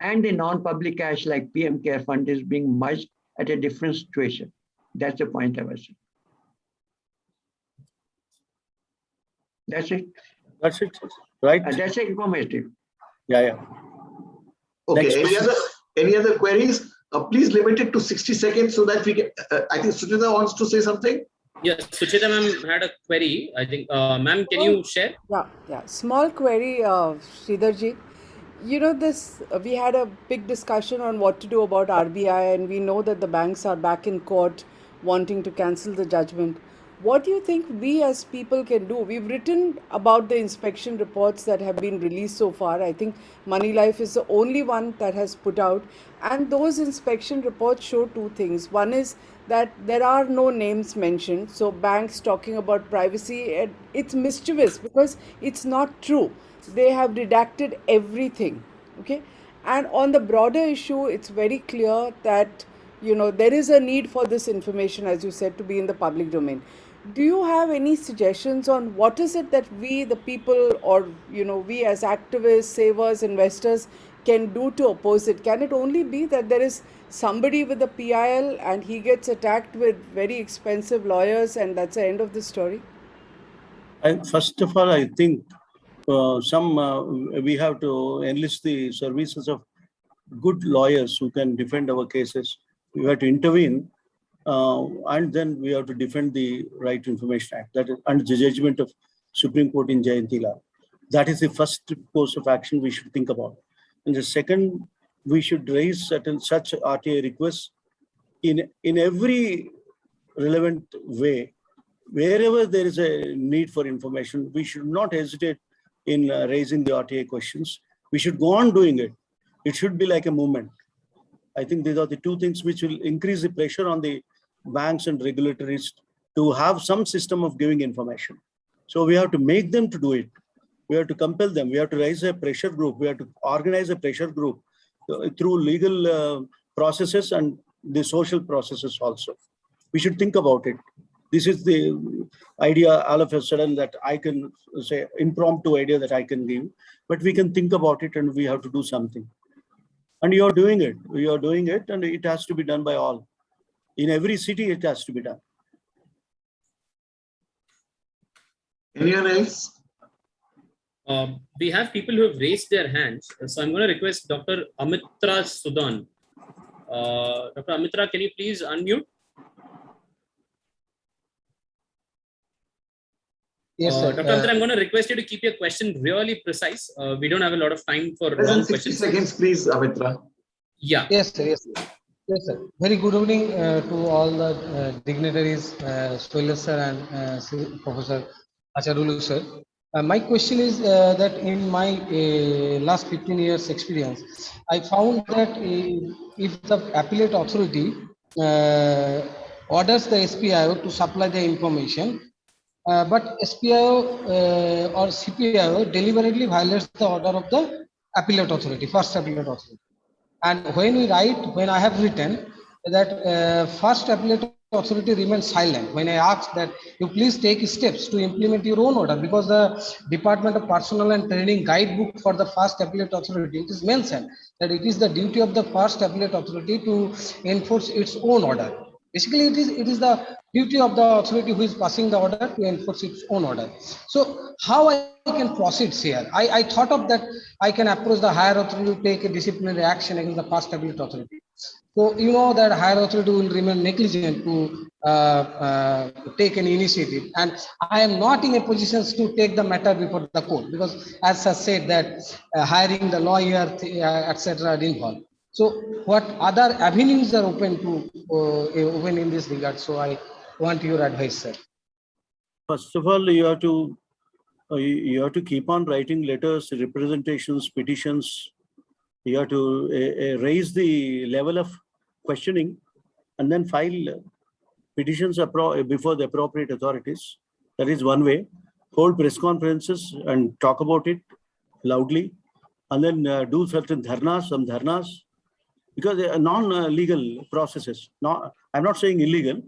and the non-public cash like PM Care Fund is being merged at a different situation. That's the point I was saying. That's it. That's it. Right. That's informative. Yeah. Okay. Any other queries? Please limit it to 60 seconds so that we can. I think Suchita wants to say something. Yes, Suchita ma'am had a query. I think, ma'am, can you share? Yeah. Small query, Sridhar ji. You know, we had a big discussion on what to do about RBI, and we know that the banks are back in court wanting to cancel the judgment. What do you think we as people can do? We've written about the inspection reports that have been released so far. I think Moneylife is the only one that has put out. And those inspection reports show two things. One is that there are no names mentioned. So banks talking about privacy, it's mischievous because it's not true. They have redacted everything. Okay. And on the broader issue, it's very clear that there is a need for this information, as you said, to be in the public domain. Do you have any suggestions on what is it that we, the people, or we as activists, savers, investors, can do to oppose it? Can it only be that there is somebody with a PIL and he gets attacked with very expensive lawyers and that's the end of the story? First of all, I think we have to enlist the services of good lawyers who can defend our cases. We have to intervene, and then we have to defend the Right to Information Act. That is, and the judgment of Supreme Court in Jayantila. That is the first course of action we should think about. And the second, we should raise such RTI requests in every relevant way. Wherever there is a need for information, we should not hesitate in raising the RTI questions. We should go on doing it. It should be like a movement. I think these are the two things which will increase the pressure on the banks and regulatories to have some system of giving information. So we have to make them to do it. We have to compel them. We have to raise a pressure group. We have to organize a pressure group through legal processes and the social processes also. We should think about it. This is the idea all of a sudden that I can say, impromptu idea that I can give, but we can think about it and we have to do something. And you are doing it. You are doing it, and it has to be done by all. In every city, it has to be done. Anyone else? We have people who have raised their hands. So I'm going to request Dr. Amitra Sudan. Dr. Amitra, can you please unmute? Yes, sir. Dr. Amitra, I'm going to request you to keep your question really precise. We don't have a lot of time for long 60 questions. seconds, please, Amitra. Yeah. Yes, sir. Yes, sir. Yes, sir. Very good evening to all the dignitaries, Shailesh sir and Professor Acharyulu sir. My question is that in my last 15 years experience, I found that if the appellate authority orders the SPIO to supply the information, but SPIO or CPIO deliberately violates the order of the appellate authority, first appellate authority. And when I have written that first appellate authority remains silent when I ask that you please take steps to implement your own order, because the Department of Personnel and Training guidebook for the first appellate authority, it is mentioned that it is the duty of the first appellate authority to enforce its own order. Basically, it is the duty of the authority who is passing the order to enforce its own order. So how I can proceed here? I thought of that I can approach the higher authority to take a disciplinary action against the first appellate authority. So you know that higher authority will remain negligent to take an initiative, and I am not in a position to take the matter before the court, because as I said that hiring the lawyer, etc. are involved. So what other avenues are open in this regard? So I want your advice, sir. First of all, you have to keep on writing letters, representations, petitions. You have to raise the level of questioning and then file petitions before the appropriate authorities. That is one way. Hold press conferences and talk about it loudly, and then do certain some dharnas, because they are non-legal processes. I'm not saying illegal.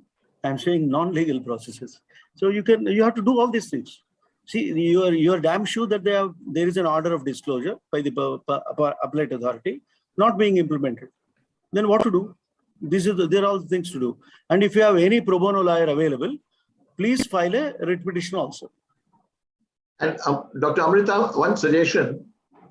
I'm saying non-legal processes. So you have to do all these things. See, you are damn sure that there is an order of disclosure by the appellate authority not being implemented. Then what to do? There are all things to do. And if you have any pro bono lawyer available, please file a writ petition also. And Dr. Amrita, one suggestion.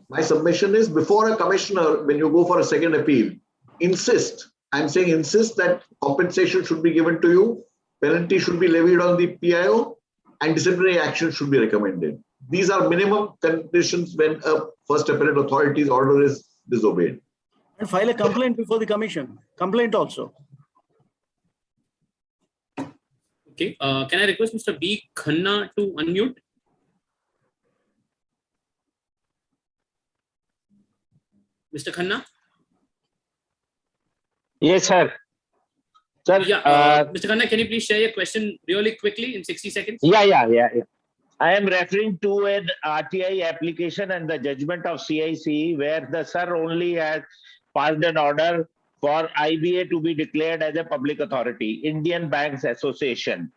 My submission is, before a commissioner, when you go for a second appeal, insist that compensation should be given to you, penalty should be levied on the PIO, and disciplinary action should be recommended. These are minimum conditions when a first appellate authority's order is disobeyed. And file a complaint before the commission. Complaint also. Okay. Can I request Mr. B. Khanna to unmute? Mr. Khanna? Yes, sir. Sir, Yeah, Mr. Khanna, can you please share your question really quickly in 60 seconds? Yeah. I am referring to an RTI application and the judgment of CIC where the sir only has passed an order for IBA to be declared as a public authority, Indian Banks Association.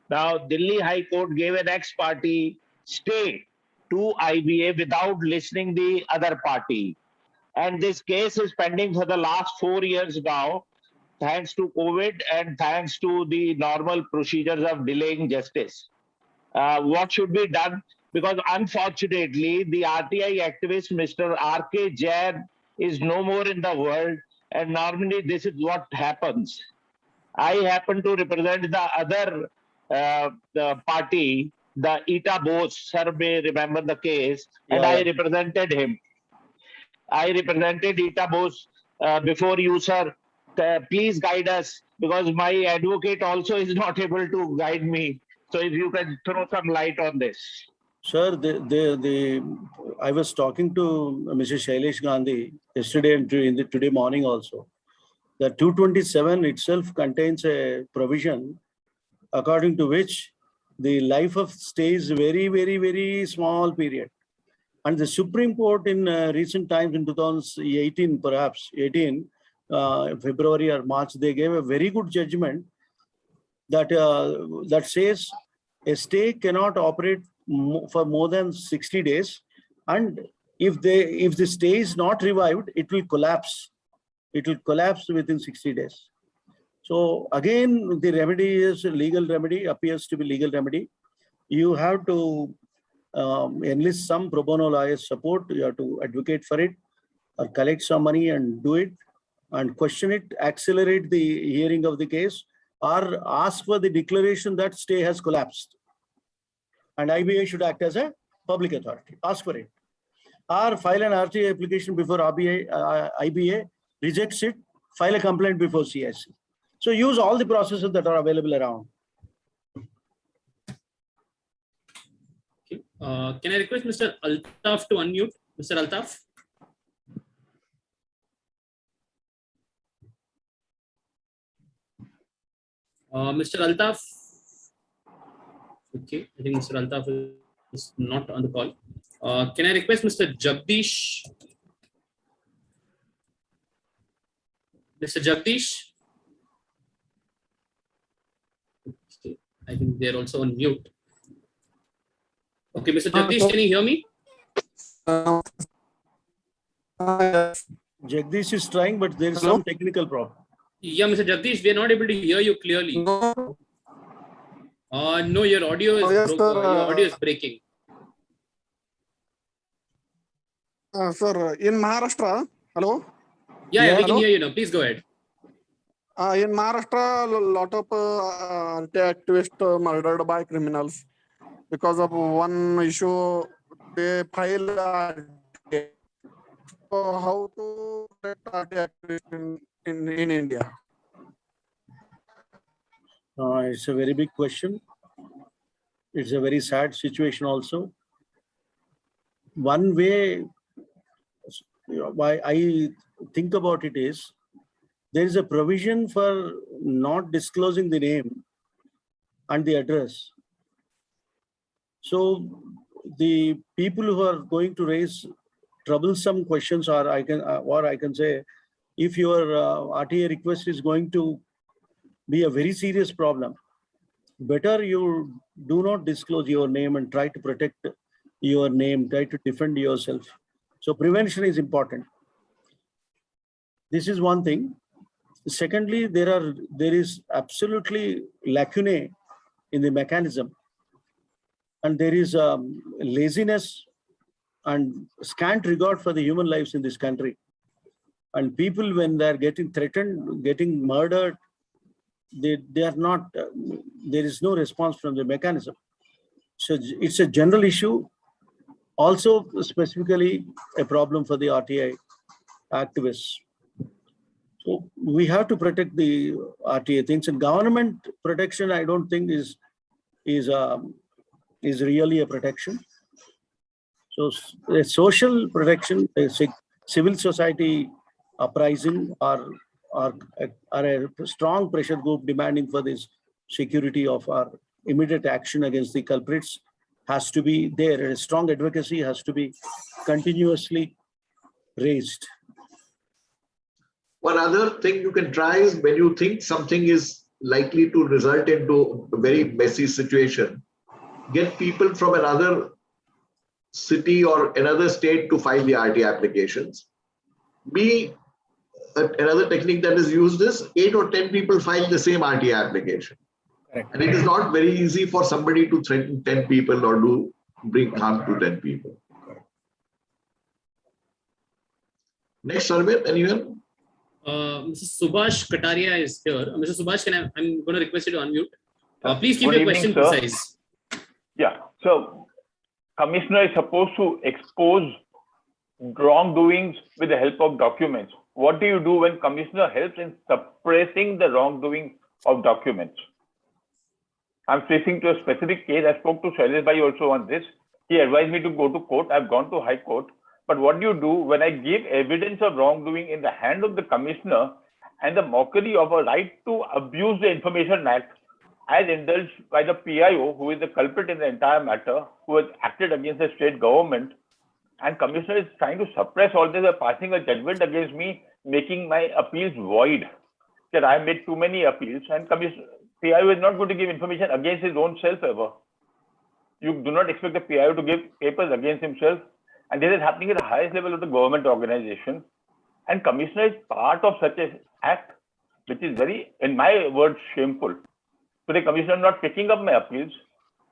Now, Delhi High Court gave an ex-party stay to IBA without listening the other party. And this case is pending for the last 4 years now, thanks to COVID and thanks to the normal procedures of delaying justice. What should be done? Because unfortunately, the RTI activist, Mr. R.K. Jain, is no more in the world. And normally this is what happens. I happen to represent the other the party, the Ita Bose. Sir may remember the case. And I represented him. I represented Ita Bose before you, sir. Please guide us, because my advocate also is not able to guide me. So if you can throw some light on this. Sir, I was talking to Mr. Shailesh Gandhi yesterday and today morning also. The 227 itself contains a provision according to which the life of stay is very, very, very small period. And the Supreme Court in recent times, in 2018, perhaps 18, February or March, they gave a very good judgment that that says a stay cannot operate for more than 60 days, and if the stay is not revived, it will collapse. It will collapse within 60 days. So again, the remedy is a legal remedy, appears to be legal remedy. You have to enlist some pro bono lawyer support. You have to advocate for it, or collect some money and do it, and question it, accelerate the hearing of the case, or ask for the declaration that stay has collapsed. And IBA should act as a public authority. Ask for it. Or file an RTI application before IBA, rejects it, file a complaint before CIC. So use all the processes that are available around. Okay. Can I request Mr. Altaf to unmute? Mr. Altaf? Mr. Altaf? Okay, I think Mr. Altaf is not on the call. Can I request Mr. Jagdish? Mr. Jagdish? Okay, I think they're also on mute. Okay, Mr. Jagdish, can you hear me? Jagdish is trying, but there is some technical problem. Yeah, Mr. Jagdish, we are not able to hear you clearly. No, your audio is your audio is breaking. Sir, in Maharashtra, hello? Yeah, we can hear you now. Please go ahead. In Maharashtra, a lot of anti-activists murdered by criminals. Because of one issue, they file. So how to protect anti-activists in India? It's a very big question. It's a very sad situation also. One way why I think about it is, there is a provision for not disclosing the name and the address. So the people who are going to raise troublesome questions, or I can say, if your RTA request is going to be a very serious problem, better you do not disclose your name and try to protect your name, try to defend yourself. So prevention is important. This is one thing. Secondly, there is absolutely lacunae in the mechanism, and there is laziness and scant regard for the human lives in this country. And people, when they are getting threatened, getting murdered, they are not. There is no response from the mechanism. So it's a general issue, also specifically a problem for the RTI activists. So we have to protect the RTA things, and government protection, I don't think is really a protection. So a social protection, a civil society uprising, or a strong pressure group demanding for this security of our immediate action against the culprits has to be there. A strong advocacy has to be continuously raised. One other thing you can try is when you think something is likely to result into a very messy situation, get people from another city or another state to file the RTI applications. Another technique that is used is 8 or 10 people file the same RTI application. Correct. And it is not very easy for somebody to threaten 10 people or bring harm to 10 people. Next, Sarvit, anyone? Mr. Subhash Kataria is here. Mr. Subhash, I'm going to request you to unmute. Please keep your question precise. Yeah. So, Commissioner is supposed to expose wrongdoings with the help of documents. What do you do when Commissioner helps in suppressing the wrongdoing of documents? I'm facing to a specific case. I spoke to Shailesh Bhai also on this. He advised me to go to court. I've gone to High Court. But what do you do when I give evidence of wrongdoing in the hand of the Commissioner and the mockery of a right to abuse the Information Act as indulged by the PIO, who is the culprit in the entire matter, who has acted against the state government, and Commissioner is trying to suppress all this by passing a judgment against me, making my appeals void. That I have made too many appeals, and PIO is not going to give information against his own self ever. You do not expect the PIO to give papers against himself. And this is happening at the highest level of the government organization. And Commissioner is part of such an act, which is very, in my words, shameful. So the Commissioner not picking up my appeals.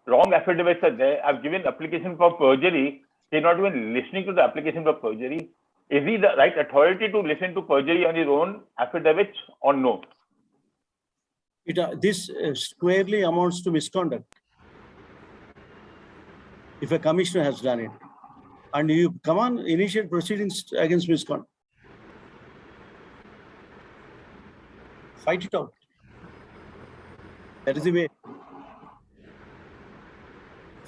Wrong affidavits are there. I've given application for perjury. He's not even listening to the application for perjury. Is he the right authority to listen to perjury on his own affidavits or no? This squarely amounts to misconduct. If a Commissioner has done it. And you come on, initiate proceedings against misconduct. Fight it out. That is the way.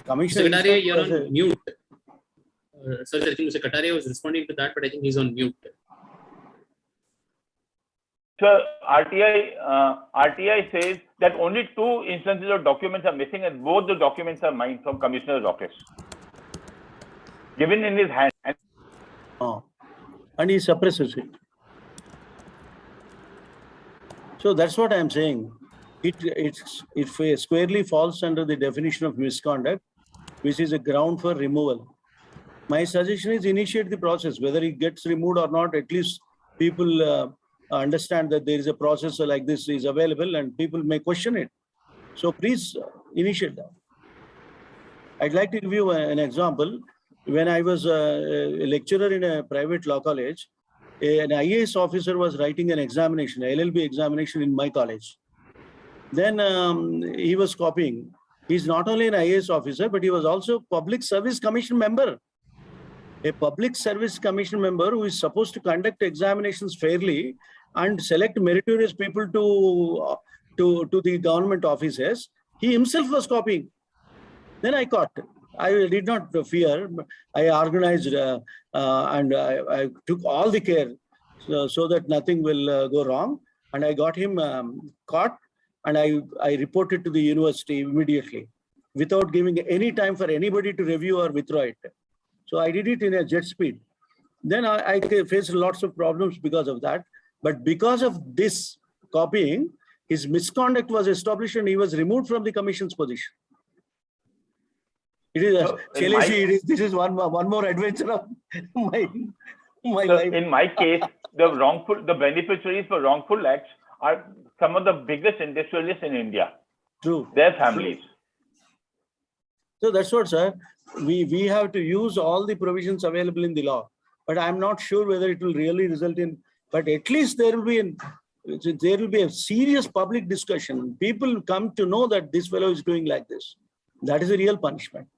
Mr. Kataria, you're on mute. Sorry, I think Mr. Kataria was responding to that, but I think he's on mute. So RTI says that only 2 instances of documents are missing, and both the documents are mine from Commissioner's office. Given in his hand. And he suppresses it. So that's what I'm saying. It squarely falls under the definition of misconduct, which is a ground for removal. My suggestion is initiate the process. Whether it gets removed or not, at least people understand that there is a process like this is available and people may question it. So please initiate that. I'd like to give you an example. When I was a lecturer in a private law college, an IAS officer was writing an examination, an LLB examination in my college. Then he was copying. He's not only an IAS officer, but he was also Public Service Commission member. A Public Service Commission member who is supposed to conduct examinations fairly and select meritorious people to the government offices. He himself was copying. Then I caught. I did not fear. I organized and I took all the care so that nothing will go wrong. And I got him caught, and I reported to the university immediately without giving any time for anybody to review or withdraw it. So I did it in a jet speed. Then I faced lots of problems because of that. But because of this copying, his misconduct was established and he was removed from the commission's position. It is, Shailesh, this is one more adventure of my life. In my case, the beneficiaries for wrongful acts are some of the biggest industrialists in India. True. Their families. So that's what, sir. We have to use all the provisions available in the law. But I'm not sure whether it will really result in. But at least there will be a serious public discussion. People come to know that this fellow is doing like this. That is a real punishment.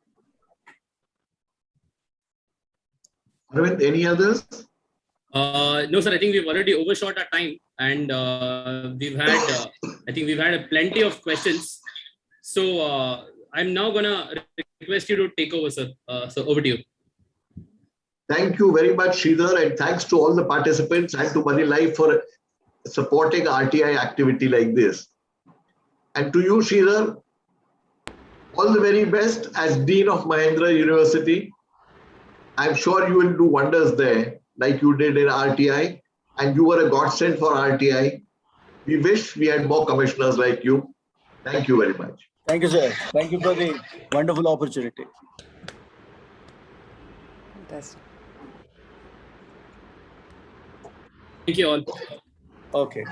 Arvind, any others? No, sir. I think we've already overshot our time, and we've had. I think we've had plenty of questions. So I'm now gonna request you to take over, sir. So over to you. Thank you very much, Sridhar, and thanks to all the participants and to Moneylife for supporting RTI activity like this. And to you, Sridhar, all the very best as Dean of Mahendra University. I'm sure you will do wonders there, like you did in RTI, and you were a godsend for RTI. We wish we had more commissioners like you. Thank you very much. Thank you, sir. Thank you for the wonderful opportunity. Fantastic. Thank you all. Okay.